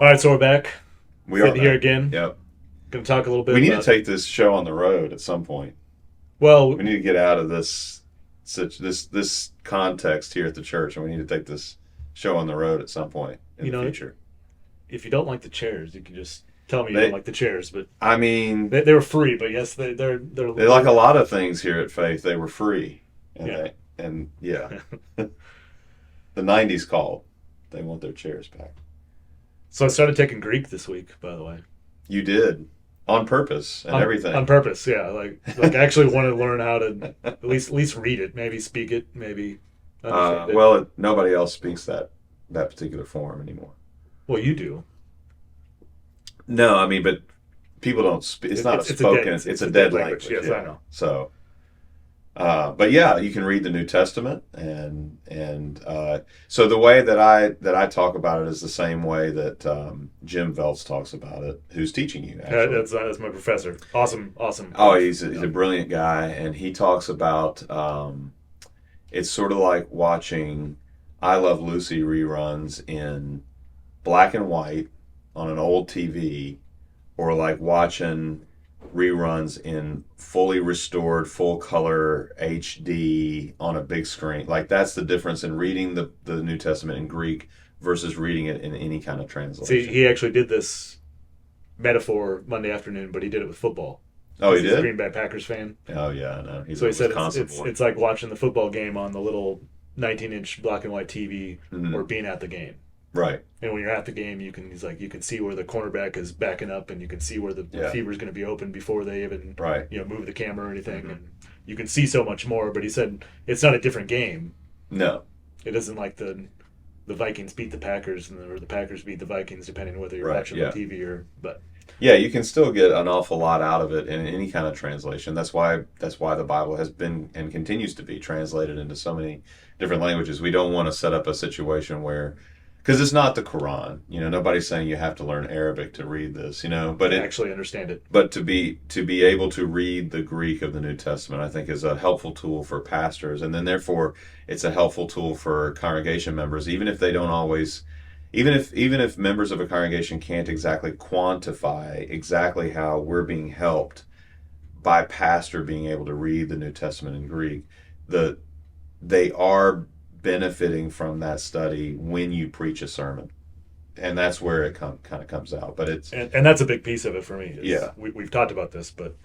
All right, so we're back. We are Sitting here back. again. Yep. Going to talk a little bit We need to about. take this show on the road at some point. Well, We need to get out of this context here at the church, and we need to take this show on the road at some point in you the know, future. if you don't like the chairs, you can just tell me you don't They, like the chairs. But I mean, they were free. But yes, they're they like a lot of things here at Faith. They were free, and Yeah. the '90s called. They want their chairs back. So I started taking Greek this week, by the way. You did on purpose and everything. On purpose, yeah. Like I actually want to learn how to at least read it, maybe speak it, maybe understand it. Well, nobody else speaks that particular form anymore. Well, you do. No, I mean, but people don't speak. It's not a spoken. It's a dead language. Yes, yeah. I know. So, but yeah, you can read the New Testament, and so the way that I talk about it is the same way that Jim Veltz talks about it, who's teaching you. Actually, That's my professor. Awesome. oh, he's a brilliant guy, and he talks about it's sort of like watching I Love Lucy reruns in black and white on an old TV, or like watching reruns in fully restored full color HD on a big screen. Like that's the difference in reading the New Testament in Greek versus reading it in any kind of translation. See, he actually did this metaphor Monday afternoon, but he did it with football. Oh, he He's a did? Green Bay Packers fan. Oh yeah, I know. He's So a he said Wisconsin boy. it's like watching the football game on the little 19-inch black and white TV, Mhm. or being at the game. Right. And when you're at the game, you can see where the cornerback is backing up, and you can see where the receiver is going to be open before they even Right. move the camera or anything, Mhm. and you can see so much more. But he said it's not a different game. No. It isn't like the Vikings beat the Packers or the Packers beat the Vikings, depending on whether you're Right, watching yeah. on TV or. But Yeah, you can still get an awful lot out of it in any kind of translation. That's why the Bible has been and continues to be translated into so many different languages. We don't want to set up a situation where, because it's not the Quran. Nobody's saying you have to learn Arabic to read this. But actually understand it. But to be able to read the Greek of the New Testament, I think, is a helpful tool for pastors, and then therefore it's a helpful tool for congregation members, even if they don't always. Even if members of a congregation can't exactly quantify exactly how we're being helped by pastor being able to read the New Testament in Greek, they are benefiting from that study when you preach a sermon, and that's where it kind of comes out. But it's and that's a big piece of it for me. Yeah. We've talked about this, but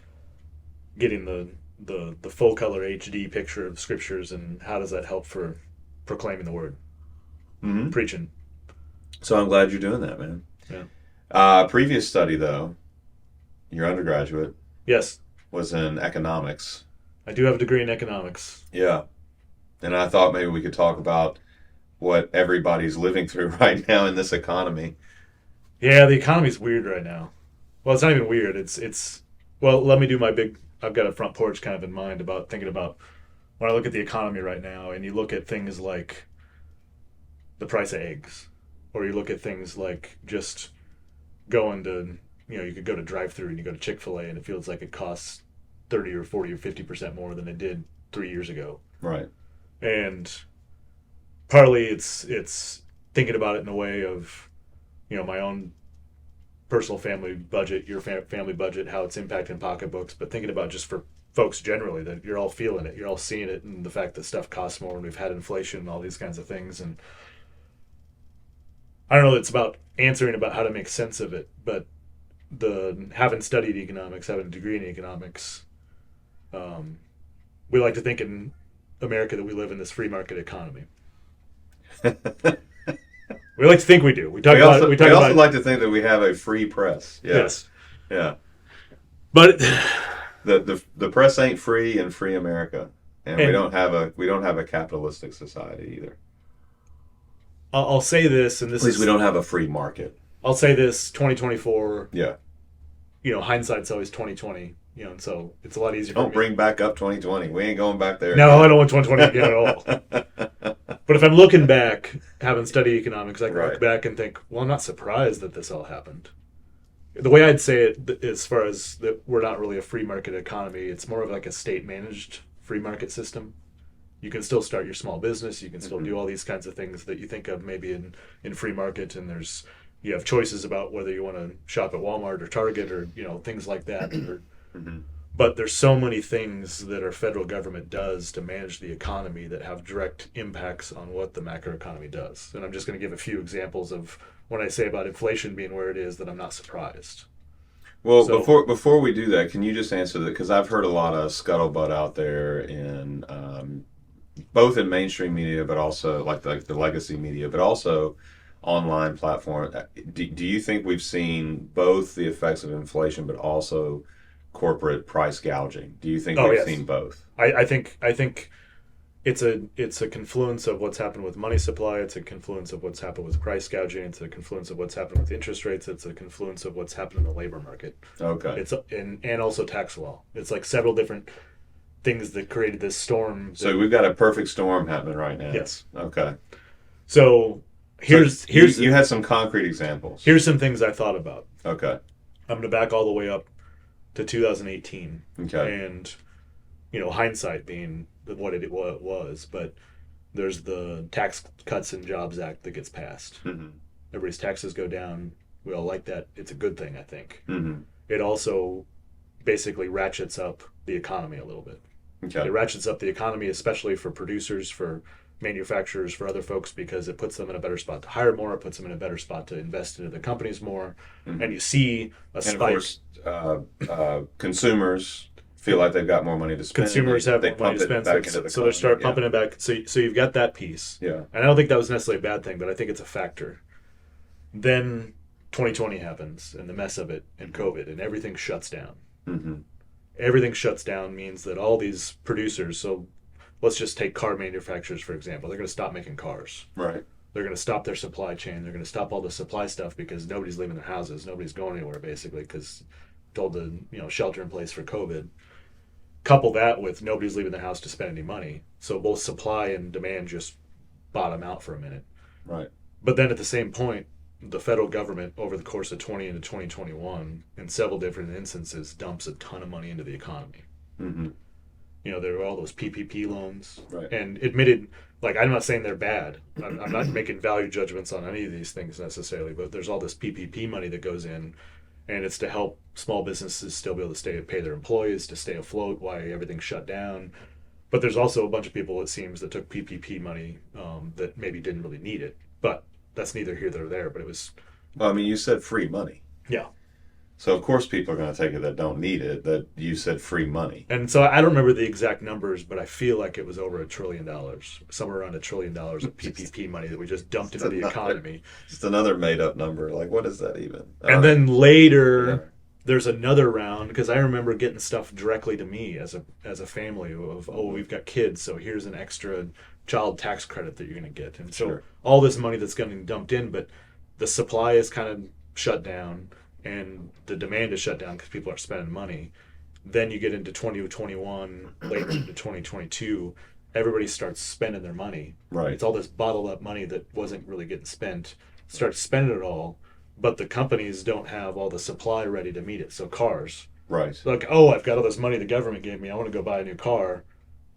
getting the full color HD picture of scriptures, and how does that help for proclaiming the word, Mhm. preaching. So I'm glad you're doing that, man. Yeah. Previous study though, your undergraduate Yes, was in economics. I do have a degree in economics. Yeah. And I thought maybe we could talk about what everybody's living through right now in this economy. Yeah, the economy's weird right now. Well, it's not even weird. It's well, let me do my big. I've got a front porch kind of in mind about thinking about when I look at the economy right now, and you look at things like the price of eggs, or you look at things like just going to, you could go to drive-through and you go to Chick-fil-A, and it feels like it costs 30 or 40 or 50% more than it did 3 years ago. Right. And partly it's thinking about it in a way of, my own personal family budget, your family budget, how it's impacting pocketbooks, but thinking about just for folks generally, that you're all feeling it, you're all seeing it, and the fact that stuff costs more, and we've had inflation and all these kinds of things. And I don't know, it's about answering about how to make sense of it, but having studied economics, having a degree in economics, we like to think in America that we live in this free market economy. We like to think we do. We also about like to think that we have a free press. Yeah. Yes. Yeah. But The press ain't free in free America, and we And- don't have a capitalistic society either. I'll say this, and this At least is we don't have a free market. I'll say this: 2024. Yeah. Hindsight's always 2020. And so it's a lot easier. Don't for me. bring back up 2020. We ain't going back there. No, I don't want 2020 again at all. But if I'm looking back, having studied economics, I can Right. look back and think, well, I'm not surprised that this all happened. The way I'd say it, as far as that, we're not really a free market economy. It's more of like a state-managed free market system. You can still start your small business. You can still do all these kinds of things that you think of maybe in free market. And there's you have choices about whether you want to shop at Walmart or Target or things like that. Mm-hmm. But there's so many things that our federal government does to manage the economy that have direct impacts on what the macroeconomy does. And I'm just going to give a few examples of when I say about inflation being where it is that I'm not surprised. Well, So, before we do that, can you just answer that? Because I've heard a lot of scuttlebutt out there in both in mainstream media, but also like the legacy media, but also online platform. Do you think we've seen both the effects of inflation, but also corporate price gouging? Do you think oh we've yes, seen both? I think it's a confluence of what's happened with money supply. It's a confluence of what's happened with price gouging. It's a confluence of what's happened with interest rates. It's a confluence of what's happened in the labor market. Okay. It's and also tax law. It's like several different things that created this storm. So we've got a perfect storm happening right now. Yes. Okay. So So here's you had some concrete examples. here's some things I thought about. Okay. I'm gonna back all the way up to 2018, Okay. and hindsight being what it was, but there's the Tax Cuts and Jobs Act that gets passed. Mm-hmm. Everybody's taxes go down. We all like that. It's a good thing, I think. Mm-hmm. It also basically ratchets up the economy a little bit. Okay. It ratchets up the economy, especially for producers, for manufacturers, for other folks, because it puts them in a better spot to hire more. It puts them in a better spot to invest into the companies more. Mm-hmm. And you see a And spike. of course, consumers feel like they've got more money to spend. Consumers have they more money to pump it spend, back so, into the so they start economy. pumping it back. So you've got that piece. Yeah. And I don't think that was necessarily a bad thing, but I think it's a factor. Then 2020 happens, and the mess of it, and COVID, and everything shuts down. Mm-hmm. Everything shuts down means that all these producers, so let's just take car manufacturers, for example, they're going to stop making cars. Right. They're going to stop their supply chain. They're going to stop all the supply stuff because nobody's leaving their houses. Nobody's going anywhere, basically, because told to shelter in place for COVID. Couple that with nobody's leaving the house to spend any money. So both supply and demand just bottom out for a minute. Right. But then at the same point, the federal government, over the course of 20 into 2021, in several different instances, dumps a ton of money into the economy. Mm-hmm. There were all those PPP loans. Right. And admitted, like, I'm not saying they're bad. I'm not making value judgments on any of these things necessarily, but there's all this PPP money that goes in, and it's to help small businesses still be able to pay their employees, to stay afloat while everything's shut down. But there's also a bunch of people, it seems, that took PPP money that maybe didn't really need it. But that's neither here nor there. But it was, Well, I mean, you said free money. yeah. So of course people are going to take it that don't need it. That you said free money. And so I don't remember the exact numbers, but I feel like it was over $1 trillion, somewhere around $1 trillion of PPP money that we just dumped into the economy. Just another made up number. Like, what is that even? And then later, there's another round, because I remember getting stuff directly to me as a family of, oh, we've got kids, so here's an extra child tax credit that you're going to get. And so Sure. all this money that's getting dumped in, but the supply is kind of shut down and the demand is shut down because people are spending money. Then you get into 2021, later into 2022, everybody starts spending their money. Right. It's all this bottled up money that wasn't really getting spent. Start spending it all, but the companies don't have all the supply ready to meet it. So cars, Right. like, oh, I've got all this money the government gave me. I want to go buy a new car.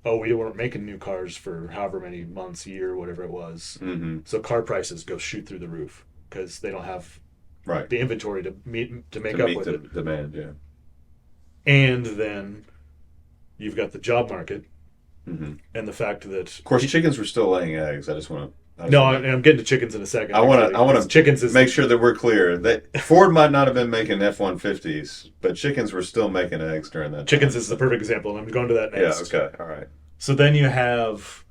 Oh, we weren't making new cars for however many months, year, whatever it was. Mm-hmm. So car prices go shoot through the roof because they don't have Right. the inventory to make To up meet with the it. demand. Yeah. And then you've got the job market Mm-hmm. and the fact that, Of course, chickens were still laying eggs. I just want to. no, I'm getting to chickens in a second. I want actually, to. I want because to chickens is make sure that we're clear that Ford might not have been making F-150s, but chickens were still making eggs during that. chickens time. is the perfect example, and I'm going to that Yeah. next. Okay. All right. So then you have,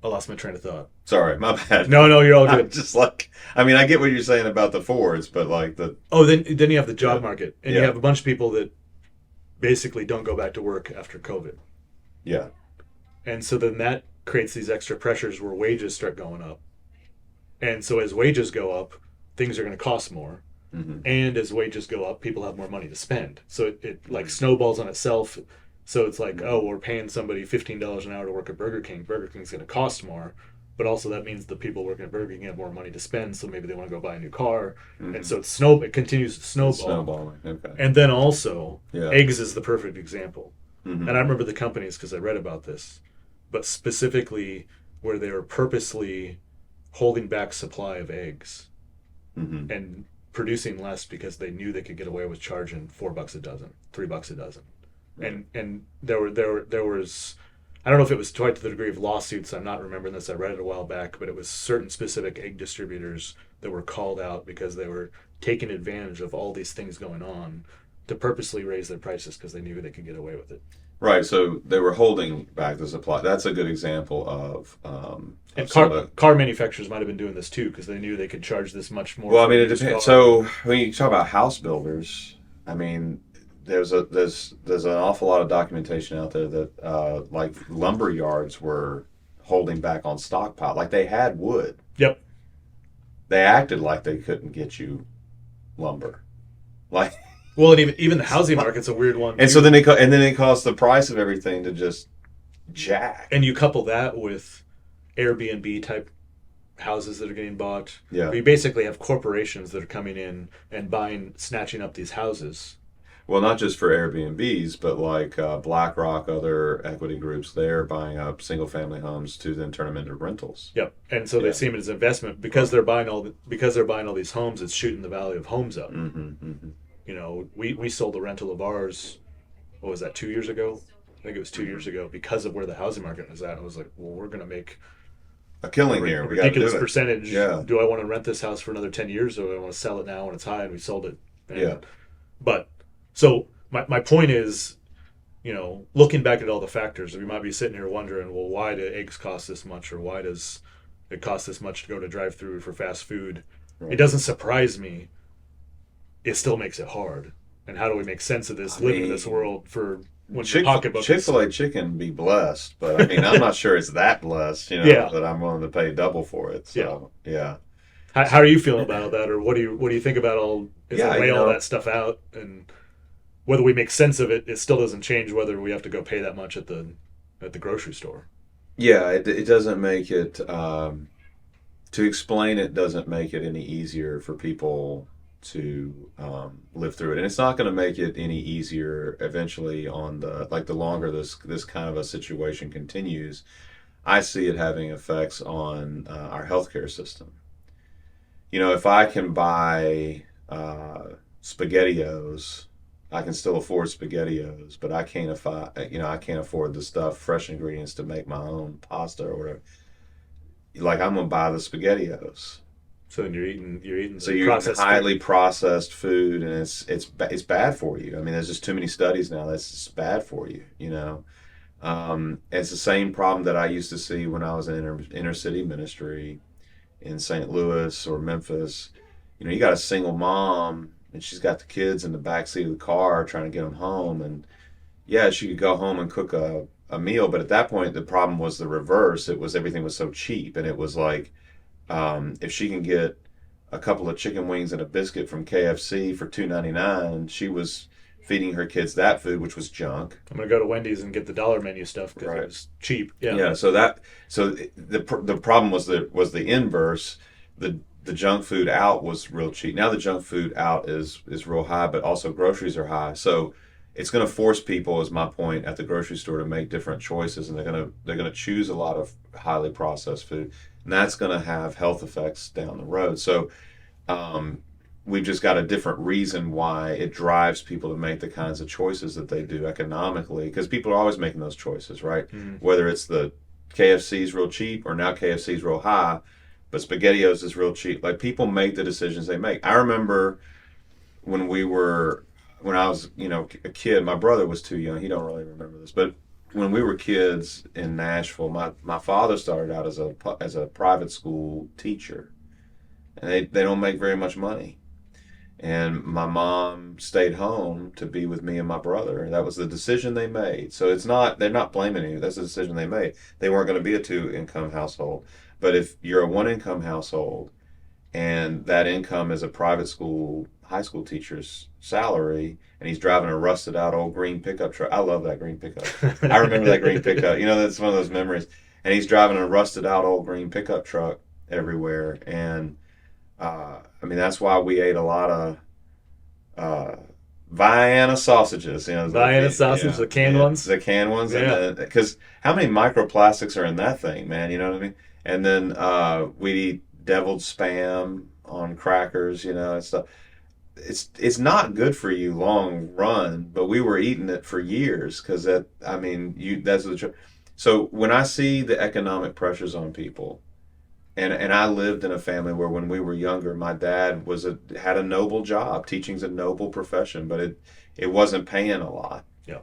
I lost my train of thought. Sorry, my bad. No, you're all I'm good. just like, I mean, I get what you're saying about the Fords, but like the Oh, then you have the job market, and you Yeah. have a bunch of people that basically don't go back to work after COVID, yeah, and so then that creates these extra pressures where wages start going up, and so as wages go up, things are going to cost more, mm-hmm. and as wages go up, people have more money to spend. So it like snowballs on itself. So it's like, oh, we're paying somebody $15 an hour to work at Burger King. Burger King's going to cost more, but also that means the people working at Burger King have more money to spend. So maybe they want to go buy a new car, and so it continues to snowball. snowballing. Okay. And then also, Yeah. eggs is the perfect example. Mm-hmm. And I remember the companies because I read about this, but specifically where they were purposely holding back supply of eggs Hmm. and producing less because they knew they could get away with charging $4 a dozen, $3 a dozen. Right. And there was, I don't know if it was quite to the degree of lawsuits. I'm not remembering this. I read it a while back, but it was certain specific egg distributors that were called out because they were taking advantage of all these things going on to purposely raise their prices because they knew they could get away with it. Right. So they were holding back the supply. That's a good example And of some of the. car manufacturers might have been doing this too because they knew they could charge this much more. Well, I For mean, a it used depends. car. So when you talk about house builders, I mean, there's an awful lot of documentation out there that like lumber yards were holding back on stockpile. Like they had wood. Yep. They acted like they couldn't get you lumber. Like Well, and even the housing market's a weird one. and so then it caused the price of everything to just jack. And you couple that with Airbnb type houses that are getting bought. Yeah. You basically have corporations that are coming in and snatching up these houses. Well, not just for Airbnbs, but like BlackRock, other equity groups, they're buying up single family homes to then turn them into rentals. Yep. And so Yeah. they see it as investment because they're buying all these homes. It's shooting the value of homes up. Hmm. Hmm. You know, we sold a rental of ours. What was that? 2 years ago? I think it was 2 years ago because of where the housing market was at. I was like, well, we're going to make A killing here. a We got to do ridiculous it. percentage. Yeah. Do I want to rent this house for another 10 years or do I want to sell it now when it's high? And we sold it. And, Yeah. But so my point is, you know, looking back at all the factors, we might be sitting here wondering, well, why do eggs cost this much, or why does it cost this much to go to drive-through for fast food? Right. It doesn't surprise me. It still makes it hard. And how do we make sense of this, living in this world for when your pocketbook is Chick-fil-A chicken be blessed, but I mean, I'm not sure it's that blessed, Yeah. that I'm willing to pay double for it. So, yeah. How are you feeling about that, or what do you think about all? Is Yeah, it weigh you all know- that stuff out, and whether we make sense of it, it still doesn't change whether we have to go pay that much at the grocery store. Yeah, it doesn't make it, to explain it doesn't make it any easier for people to live through it. And it's not going to make it any easier eventually the longer this kind of a situation continues. I see it having effects on our healthcare system. You know, if I can buy SpaghettiOs, I can still afford SpaghettiOs, but I can't I can't afford the stuff, fresh ingredients to make my own pasta or whatever. Like I'm gonna buy the SpaghettiOs. So then you're eating So the you're eating processed highly processed food, and it's bad for you. I mean, there's just too many studies now that's just bad for you. It's the same problem that I used to see when I was in inner city ministry in St. Louis or Memphis. You got a single mom, and she's got the kids in the back seat of the car trying to get them home, and yeah, she could go home and cook a meal, but at that point the problem was the reverse. It was everything was so cheap, and it was like if she can get a couple of chicken wings and a biscuit from KFC for $2.99, she was feeding her kids that food, which was junk. I'm gonna go to Wendy's and get the dollar menu stuff because Right. it was cheap. Yeah. Yeah. So the problem was the inverse. The junk food out was real cheap. Now the junk food out is real high, but also groceries are high. So it's going to force people, is my point, at the grocery store to make different choices, and they're gonna choose a lot of highly processed food, and that's going to have health effects down the road. So we've just got a different reason why it drives people to make the kinds of choices that they do economically, because people are always making those choices, right? Whether it's the KFC's real cheap or now KFC's real high, but SpaghettiOs is real cheap. Like people make the decisions they make. I remember when I was, a kid. My brother was too young. He don't really remember this, but when we were kids in Nashville, my father started out as a private school teacher, and they don't make very much money. And my mom stayed home to be with me and my brother. And that was the decision they made. So they're not blaming you. That's the decision they made. They weren't going to be a two-income household. But if you're a one-income household and that income is a private school, high school teacher's salary, and he's driving a rusted out old green pickup truck. I love that green pickup. I remember that green pickup. That's one of those memories. And he's driving a rusted out old green pickup truck everywhere. And that's why we ate a lot of Vienna sausages. Vienna sausage, the canned ones? The canned ones. Yeah. Because how many microplastics are in that thing, man? You know what I mean? And then we'd eat deviled spam on crackers, and stuff. It's not good for you long run, but we were eating it for years because that's the. So when I see the economic pressures on people, and I lived in a family where when we were younger, my dad had a noble job. Teaching's a noble profession, but it wasn't paying a lot. Yeah.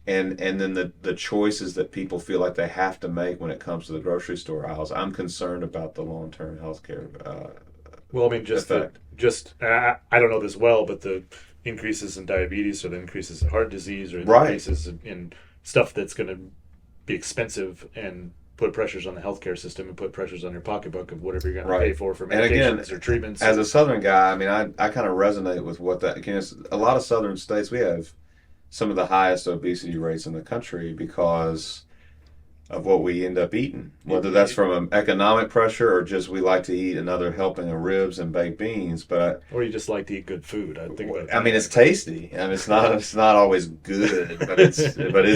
And then the choices that people feel like they have to make when it comes to the grocery store aisles, I'm concerned about the long term healthcare Well, I mean, effect. I don't know this well, but the increases in diabetes or the increases in heart disease or the Right. increases in stuff that's going to be expensive and put pressures on the healthcare system and put pressures on your pocketbook of whatever you're going to Right. pay for And again, medications or treatments. as a Southern guy, I mean, I kind of resonate with what that. A lot of Southern states, we have some of the highest obesity rates in the country because of what we end up eating, whether that's from an economic pressure or just we like to eat another helping of ribs and baked beans. But or you just like to eat good food. I think about it. I mean, it's tasty. I mean, it's not always good, but it's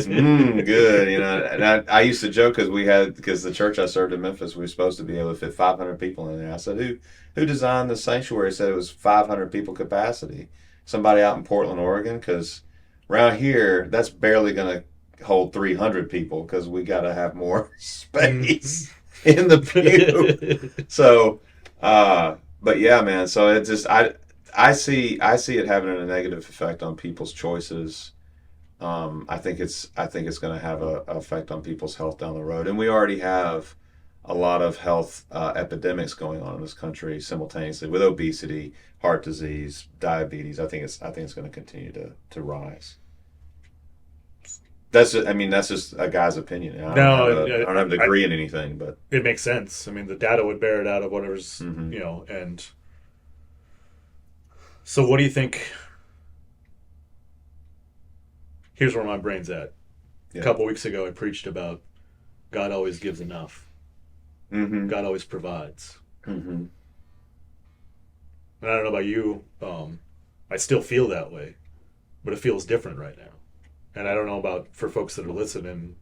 good. And I used to joke because the church I served in Memphis, we were supposed to be able to fit 500 people in there. I said, who designed the sanctuary? Said it was 500 people capacity. Somebody out in Portland, Oregon, because around here that's barely going to hold 300 people because we got to have more space in the pew. So, but yeah, man. So it just I see it having a negative effect on people's choices. I think it's going to have a effect on people's health down the road, and we already have a lot of health epidemics going on in this country simultaneously with obesity, heart disease, diabetes. I think it's going to continue to rise. That's just a guy's opinion. I don't have a degree in anything, but it makes sense. I mean, the data would bear it out of whatever's, and so what do you think? Here's where my brain's at. yeah. A couple weeks ago, I preached about God always gives enough. Mm-hmm. God always provides. Mm-hmm. And I don't know about you. I still feel that way, but it feels different right now. And I don't know about for folks that are listening,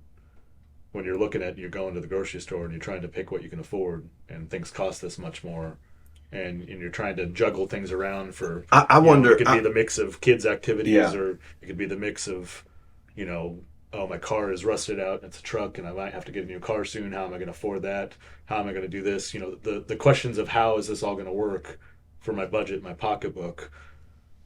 when you're looking at, you're going to the grocery store and you're trying to pick what you can afford and things cost this much more. And you're trying to juggle things around for, I wonder. it could be the mix of kids' activities Yeah. or it could be the mix of, oh, my car is rusted out and it's a truck and I might have to get a new car soon. How am I going to afford that? How am I going to do this? The questions of how is this all going to work for my budget, my pocketbook,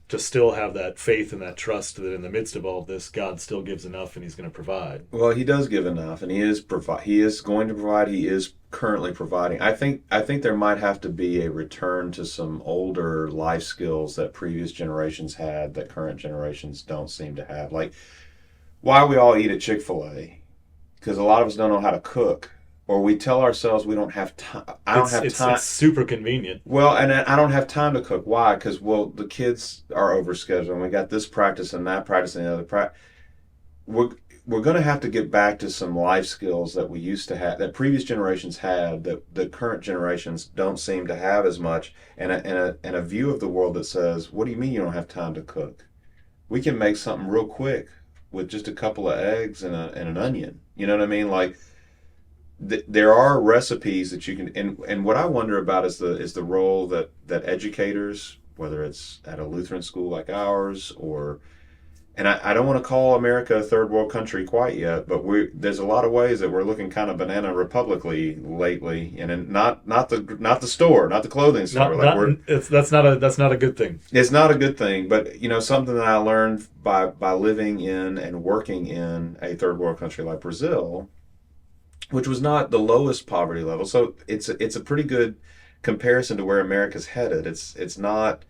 to still have that faith and that trust that in the midst of all of this, God still gives enough and he's going to provide. Well, he does give enough, and he is going to provide. He is currently providing. I think there might have to be a return to some older life skills that previous generations had that current generations don't seem to have. Like why we all eat at Chick-fil-A, because a lot of us don't know how to cook, or we tell ourselves we don't have time. I don't have time. It's super convenient. Well, and I don't have time to cook. Why? Because the kids are overscheduled, and we got this practice and that practice and the other practice. We're going to have to get back to some life skills that we used to have, that previous generations had, that the current generations don't seem to have as much, and a view of the world that says, "What do you mean you don't have time to cook? We can make something real quick with just a couple of eggs and an onion." You know what I mean? Like there are recipes that you can, and what I wonder about is the role that educators, whether it's at a Lutheran school like ours or. And I don't want to call America a third world country quite yet, but there's a lot of ways that we're looking kind of banana republicly lately, and not the store, not the clothing store. That's not a good thing. It's not a good thing, but something that I learned by living in and working in a third world country like Brazil, which was not the lowest poverty level. So it's a pretty good comparison to where America's headed. It's not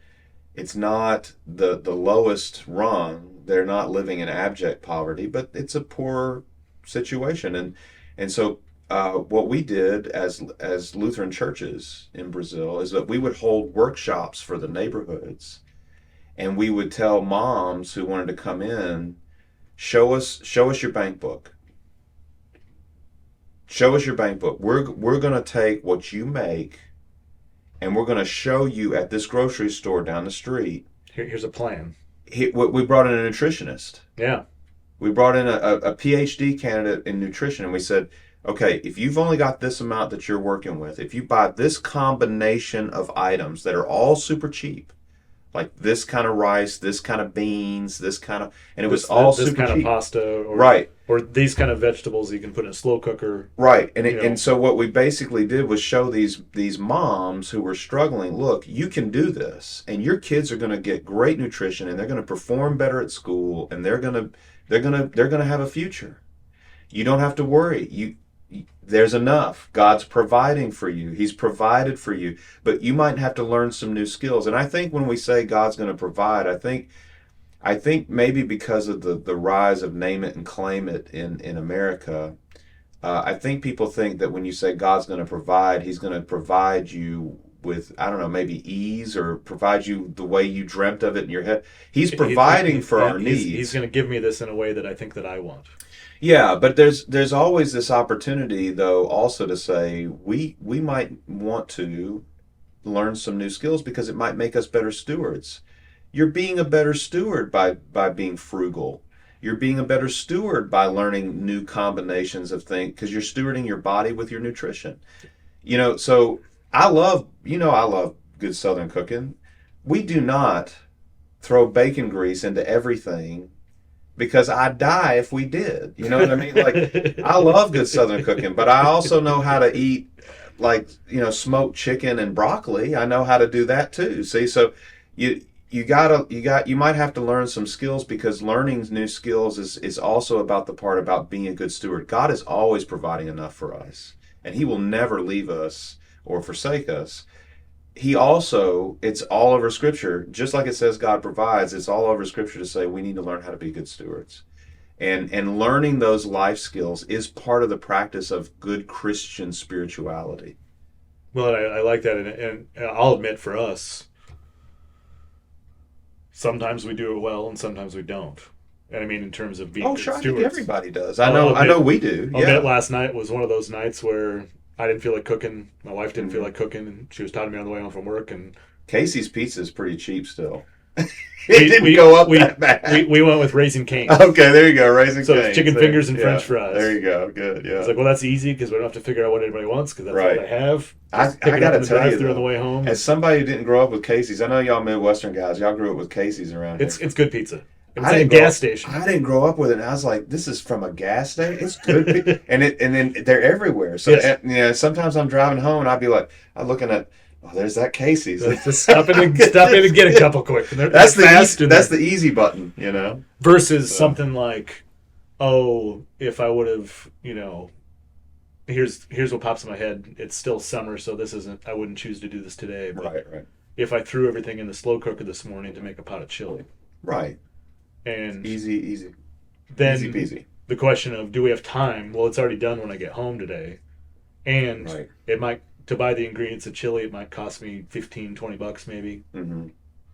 the lowest rung. They're not living in abject poverty, but it's a poor situation. And so what we did as Lutheran churches in Brazil is that we would hold workshops for the neighborhoods, and we would tell moms who wanted to come in, show us your bank book. Show us your bank book. We're going to take what you make, and we're going to show you at this grocery store down the street. Here's a plan. We brought in a nutritionist. Yeah. We brought in a PhD candidate in nutrition, and we said, okay, if you've only got this amount that you're working with, if you buy this combination of items that are all super cheap, like this kind of rice, this kind of beans, this kind of, and it was all This super kind of cheap. pasta, or Right, these kind of vegetables you can put in a slow cooker. right. You And know, so what we basically did was show these moms who were struggling, look, you can do this, and your kids are going to get great nutrition, and they're going to perform better at school, and they're going to have a future. You don't have to worry. There's enough. God's providing for you. He's provided for you, but you might have to learn some new skills. And I think when we say God's going to provide, I think maybe because of the rise of name it and claim it in America, I think people think that when you say God's going to provide, He's going to provide you with, I don't know, maybe ease, or provide you the way you dreamt of it in your head. He's providing for our needs. He's going to give me this in a way that I think that I want. Yeah, but there's always this opportunity though also to say we might want to learn some new skills because it might make us better stewards. You're being a better steward by being frugal. You're being a better steward by learning new combinations of things because you're stewarding your body with your nutrition. So I love good Southern cooking. We do not throw bacon grease into everything because I'd die if we did. You know what I mean? Like, I love good Southern cooking, but I also know how to eat, like, smoked chicken and broccoli. I know how to do that too. See, so you might have to learn some skills, because learning new skills is also about the part about being a good steward. God is always providing enough for us, and He will never leave us or forsake us. He also, it's all over Scripture, just like it says God provides, it's all over Scripture to say we need to learn how to be good stewards. And learning those life skills is part of the practice of good Christian spirituality. Well, I like that, and I'll admit, for us, sometimes we do it well, and sometimes we don't. And I mean, in terms of being Oh, good sure, I think stewards. everybody does. I'll I know admit, we do. I'll admit, Yeah. last night was one of those nights where I didn't feel like cooking. My wife didn't feel Mhm. like cooking, and she was talking to me on the way home from work, and Casey's Pizza is pretty cheap still. It we didn't go up we, that bad. we went with Raising Cane's. Okay, there you go. Raising So it's Cane's. chicken There- fingers and yeah, French fries. There you go. Good. It's Yeah. like, well, that's easy because we don't have to figure out what anybody wants because that's Right. what I have. I Just pick it up gotta in the tell you drive-thru on the though, way home. as somebody who didn't grow up with Casey's, I know y'all Midwestern guys, y'all grew up with Casey's around It's here. good pizza. It's I like a didn't grow gas up- station. I didn't grow up with it, and I was like, "This is from a gas station. It's good." And then they're everywhere. So Yes. sometimes I'm driving home, and I'd be like, I'm looking at, oh, there's that Casey's. Just stop in and get a couple quick. And they're That's the fast. that's the easy button, you know. versus So. something like, oh, if I would have, here's what pops in my head. It's still summer, so this isn't. I wouldn't choose to do this today. But Right. if I threw everything in the slow cooker this morning to make a pot of chili, Right. and Easy then easy peasy. the question of, do we have time? Well, it's already done when I get home today, and Right. it might, to buy the ingredients of chili, it might cost me $15-20 maybe, Mm-hmm.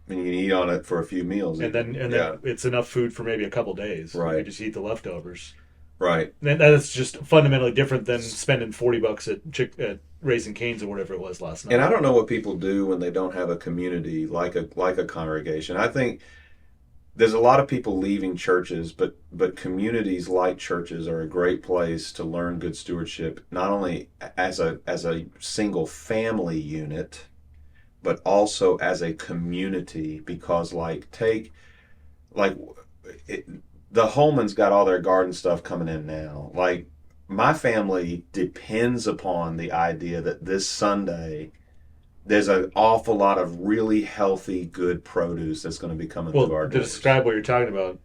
And you can eat on it for a few meals. and then Yeah. it's enough food for maybe a couple days. Right. You just eat the leftovers. Right. And that's just fundamentally different than spending $40 at Raising Cane's or whatever it was last night. And I don't know what people do when they don't have a community like a congregation. I think there's a lot of people leaving churches, but communities like churches are a great place to learn good stewardship, not only as a single family unit, but also as a community. Because the Holmans got all their garden stuff coming in now. Like, my family depends upon the idea that this Sunday there's an awful lot of really healthy, good produce that's going to be coming through our to doors. describe what you're talking about,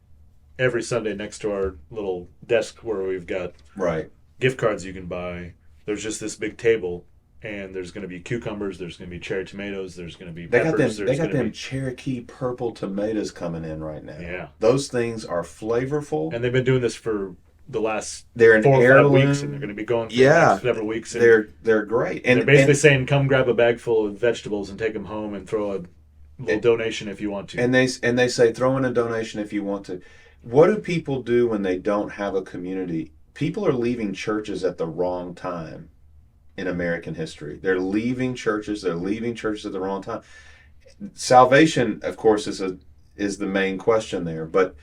every Sunday next to our little desk where we've got Right. gift cards you can buy, there's just this big table, and there's going to be cucumbers, there's going to be cherry tomatoes, there's going to be They got peppers, them. They got them Cherokee purple tomatoes coming in right now. Yeah. Those things are flavorful. and they've been doing this for the last They're an 4 or 5 heirloom. weeks, and they're going to be going for Yeah. the next several weeks. And They're great. And they're basically and, saying, come grab a bag full of vegetables and take them home and throw a little donation if you want to. and they say throw in a donation if you want to. What do people do when they don't have a community? People are leaving churches at the wrong time in American history. They're leaving churches. They're leaving churches at the wrong time. Salvation, of course, is the main question there. But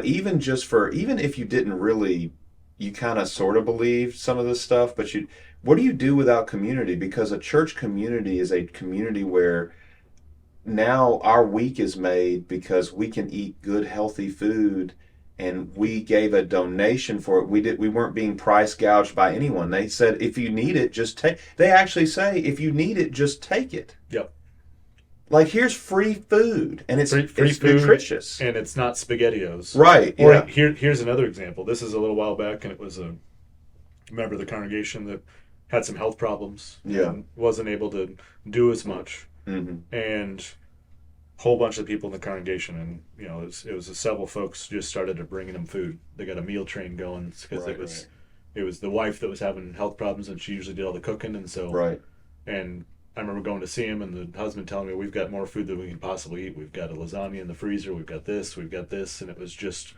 even if you didn't really, you kind of sort of believe some of this stuff, but what do you do without community? Because a church community is a community where now our week is made because we can eat good healthy food, and we gave a donation for it. We weren't being price gouged by anyone. They said if you need it, just take. They actually say if you need it, just take it. Yep. Like, here's free food, and it's Free it's food, nutritious. and it's not SpaghettiOs. Right. Or Yeah. here's another example. This is a little while back, and it was a member of the congregation that had some health problems. Yeah. And wasn't able to do as much. Hmm. And a whole bunch of people in the congregation, and it was several folks just started to bringing them food. They got a meal train going because Right, it was the wife that was having health problems, and she usually did all the cooking, and so Right. and I remember going to see him, and the husband telling me, we've got more food than we can possibly eat. We've got a lasagna in the freezer. We've got this. And it was just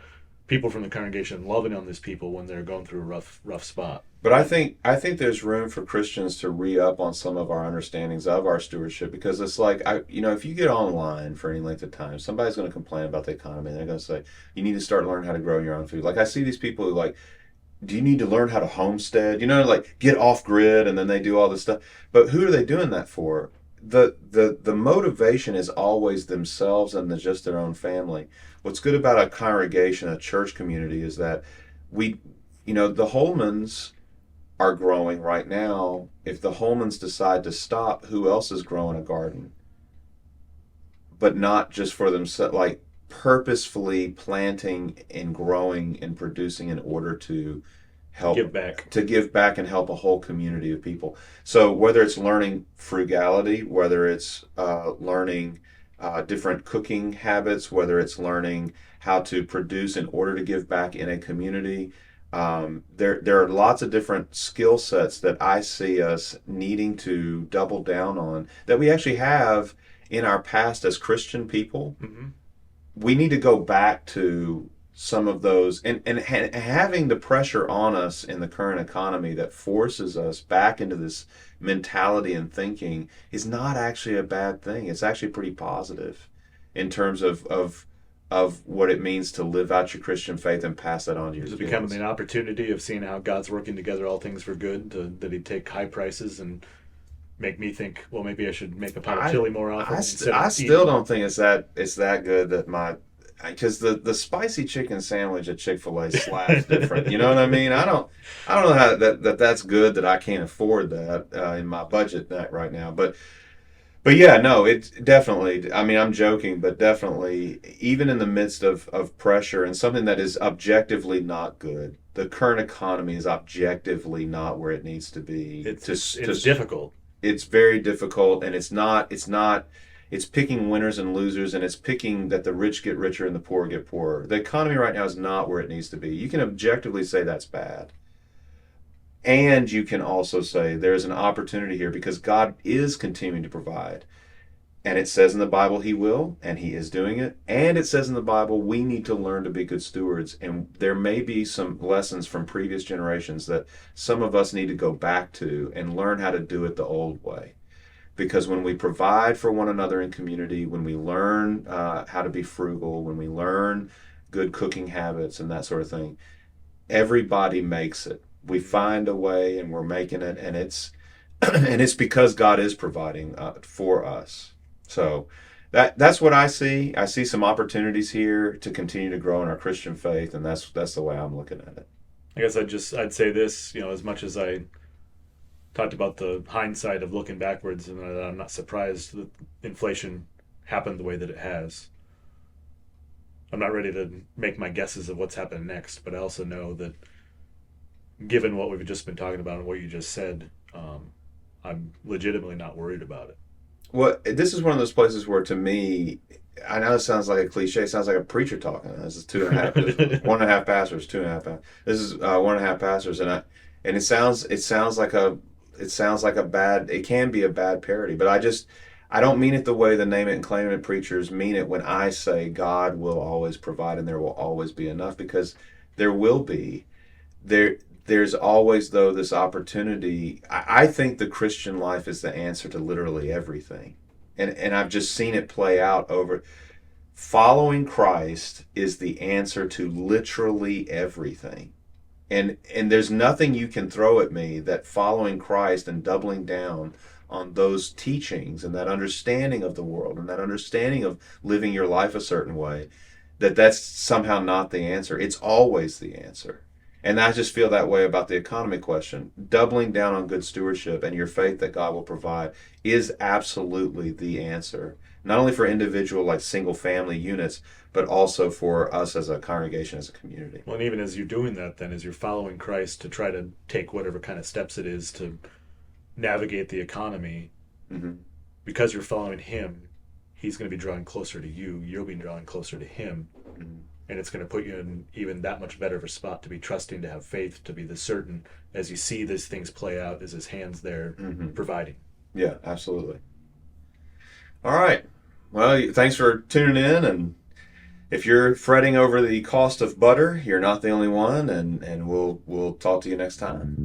people from the congregation loving on these people when they're going through a rough spot. But I think there's room for Christians to re-up on some of our understandings of our stewardship, because it's like, if you get online for any length of time, somebody's going to complain about the economy, and they're going to say you need to start learning how to grow your own food. Like, I see these people who, like, do you need to learn how to homestead? Like, get off grid, and then they do all this stuff. But who are they doing that for? The motivation is always themselves and just their own family. What's good about a congregation, a church community, is that the Holmans are growing right now. If the Holmans decide to stop, who else is growing a garden? But not just for themselves, like purposefully planting and growing and producing in order to help give back and help a whole community of people. So whether it's learning frugality, whether it's learning different cooking habits, whether it's learning how to produce in order to give back in a community, there are lots of different skill sets that I see us needing to double down on that we actually have in our past as Christian people. Mm-hmm. We need to go back to some of those, and having the pressure on us in the current economy that forces us back into this mentality and thinking is not actually a bad thing. It's actually pretty positive in terms of what it means to live out your Christian faith and pass that on to your Is kids. it becoming an opportunity of seeing how God's working together all things for good, that he'd take high prices and make me think, well, maybe I should make a pot of chili more often. I still don't think it's that good that because the spicy chicken sandwich at Chick-fil-A slaps different. You know what I mean? I don't know how that's good that I can't afford that in my budget right now. But yeah, no, it's definitely, I mean, I'm joking, but definitely, even in the midst of pressure and something that is objectively not good, the current economy is objectively not where it needs to be. It's difficult. It's very difficult, and it's picking winners and losers, and it's picking that the rich get richer and the poor get poorer. The economy right now is not where it needs to be. You can objectively say that's bad. And you can also say there's an opportunity here because God is continuing to provide. And it says in the Bible he will, and he is doing it. And it says in the Bible we need to learn to be good stewards. And there may be some lessons from previous generations that some of us need to go back to and learn how to do it the old way. Because when we provide for one another in community, when we learn how to be frugal, when we learn good cooking habits and that sort of thing, everybody makes it. We find a way, and we're making it, and it's because God is providing for us. So that's what I see. I see some opportunities here to continue to grow in our Christian faith, and that's the way I'm looking at it. I guess I'd say this, as much as I talked about the hindsight of looking backwards, and I'm not surprised that inflation happened the way that it has. I'm not ready to make my guesses of what's happening next, but I also know that given what we've just been talking about and what you just said, I'm legitimately not worried about it. Well, this is one of those places where, to me, I know it sounds like a cliche. It sounds like a preacher talking. This is 1.5 pastors, 2.5 pastors. This is 1.5 pastors, and it sounds like a bad. It can be a bad parody, but I don't mean it the way the name it and claim it preachers mean it when I say God will always provide and there will always be enough, because there will be. There's always, though, this opportunity. I think the Christian life is the answer to literally everything. And I've just seen it play out over. Following Christ is the answer to literally everything. And there's nothing you can throw at me that following Christ and doubling down on those teachings and that understanding of the world and that understanding of living your life a certain way, that's somehow not the answer. It's always the answer. And I just feel that way about the economy question. Doubling down on good stewardship and your faith that God will provide is absolutely the answer. Not only for individual, like single family units, but also for us as a congregation, as a community. Well, and even as you're doing that, then as you're following Christ to try to take whatever kind of steps it is to navigate the economy, Mm-hmm. because you're following Him, He's going to be drawing closer to you. You'll be drawing closer to Him, Mm-hmm. and it's going to put you in even that much better of a spot to be trusting, to have faith, to be the certain as you see these things play out, is His hands there Mm-hmm. providing. Yeah, absolutely. All right. Well, thanks for tuning in. And if you're fretting over the cost of butter, you're not the only one. And we'll talk to you next time.